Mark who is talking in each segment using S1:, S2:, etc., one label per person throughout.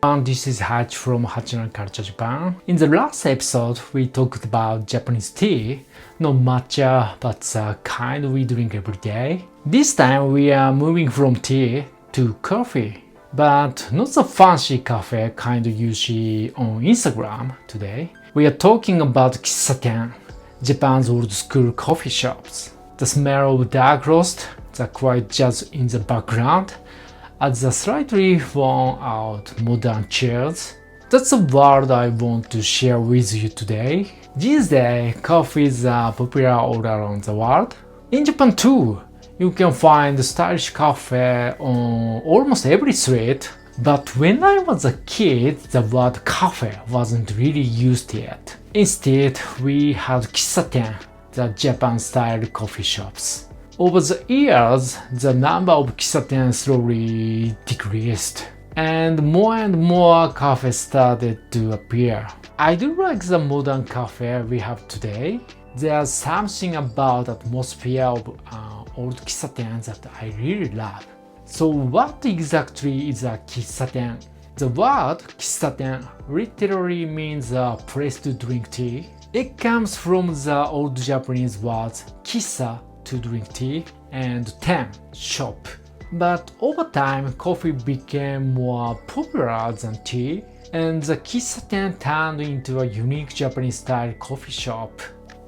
S1: This is Hachi from Hachi Culture Japan. In the last episode, we talked about Japanese tea, not matcha, but the kind we drink every day. This time we are moving from tea to coffee, but not the fancy cafe kind you see on Instagram today. We are talking about Kissaten, Japan's old school coffee shops. The smell of dark roast, the quiet jazz in the background, and the slightly worn out modern chairs. That's the world I want to share with you today. These days, coffees are popular all around the world. In Japan too, you can find stylish cafe on almost every street. But when I was a kid, the word cafe wasn't really used yet. Instead, we had Kissaten, the Japan-style coffee shops. Over the years, the number of Kissaten slowly decreased, and more cafes started to appear. I do like the modern cafe we have today. There's something about the atmosphere of old Kissaten that I really love. So what exactly is a Kissaten? The word Kissaten literally means a place to drink tea. It comes from the old Japanese words kissa, to drink tea, and ten, shop. But over time, coffee became more popular than tea, and the Kissaten turned into a unique Japanese-style coffee shop.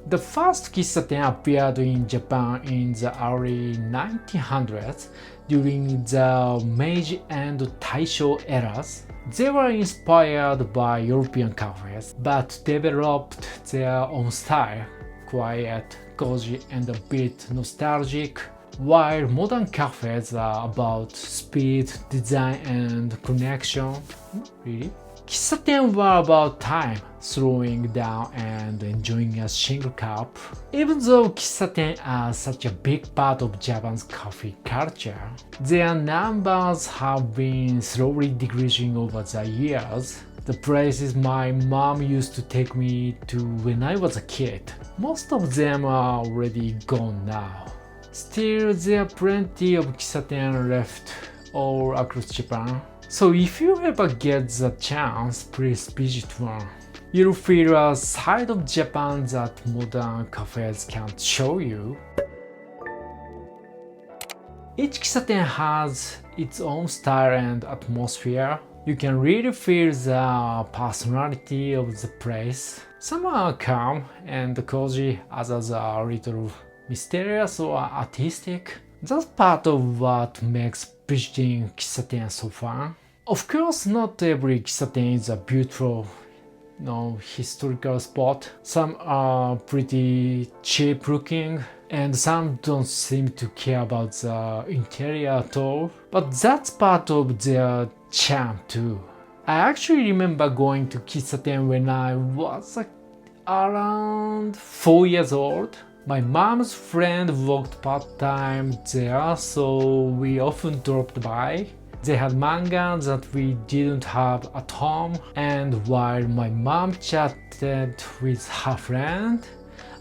S1: The first Kissaten appeared in Japan in the early 1900s during the Meiji and Taisho eras. They were inspired by European cafes, but developed their own style, quiet, cozy, and a bit nostalgic, while modern cafes are about speed, design, and connection. Not really. Kissaten were about time, slowing down and enjoying a single cup. Even though Kissaten are such a big part of Japan's coffee culture, their numbers have been slowly decreasing over the years. The places my mom used to take me to when I was a kid, most of them are already gone now. Still, there are plenty of Kissaten left all across Japan. So if you ever get the chance, please visit one. You'll feel a side of Japan that modern cafes can't show you. Each Kissaten has its own style and atmosphere. You can really feel the personality of the place. Some are calm and cozy, others are a little mysterious or artistic. That's part of what makes visiting Kissaten so fun. Of course, not every Kissaten is a beautiful, historical spot. Some are pretty cheap looking, and some don't seem to care about the interior at all. But that's part of their charm too. I actually remember going to Kissaten when I was around 4 years old. My mom's friend worked part-time there, so we often dropped by. They had manga that we didn't have at home, and while my mom chatted with her friend,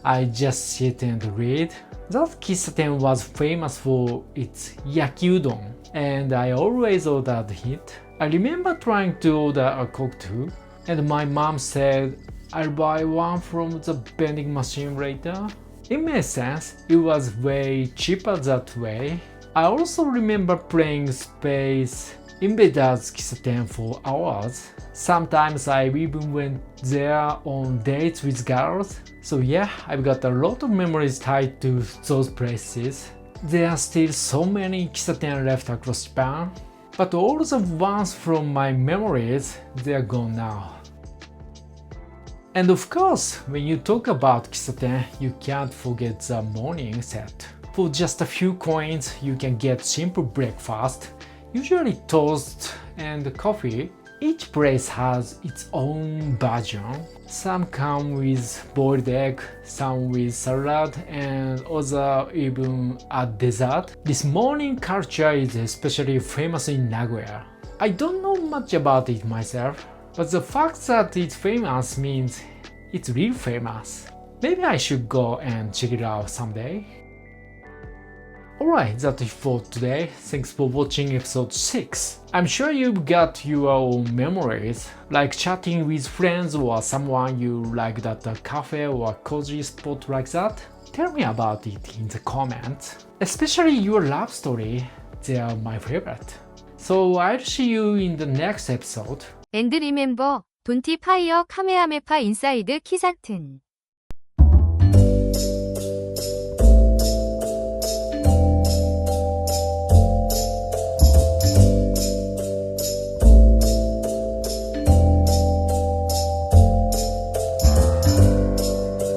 S1: I just sit and read. That Kissaten was famous for its yaki udon, and I always ordered it. I remember trying to order a cocktail, and my mom said, "I'll buy one from the vending machine later." It made sense, it was way cheaper that way. I also remember playing Space Invaders Kissaten for hours. Sometimes I even went there on dates with girls. So yeah, I've got a lot of memories tied to those places. There are still so many Kissaten left across Japan, but all the ones from my memories, they're gone now. And of course, when you talk about Kissaten, you can't forget the morning set. For just a few coins, you can get simple breakfast, usually toast and coffee. Each place has its own version. Some come with boiled egg, some with salad, and others even add dessert. This morning culture is especially famous in Nagoya. I don't know much about it myself, but the fact that it's famous means it's really famous. Maybe I should go and check it out someday. Alright, that's it for today. Thanks for watching episode 6. I'm sure you've got your own memories, like chatting with friends or someone you liked at a cafe or a cozy spot like that. Tell me about it in the comments. Especially your love story, they are my favorite. So I'll see you in the next episode.
S2: And remember, don't fire Kamehameha inside Kissaten.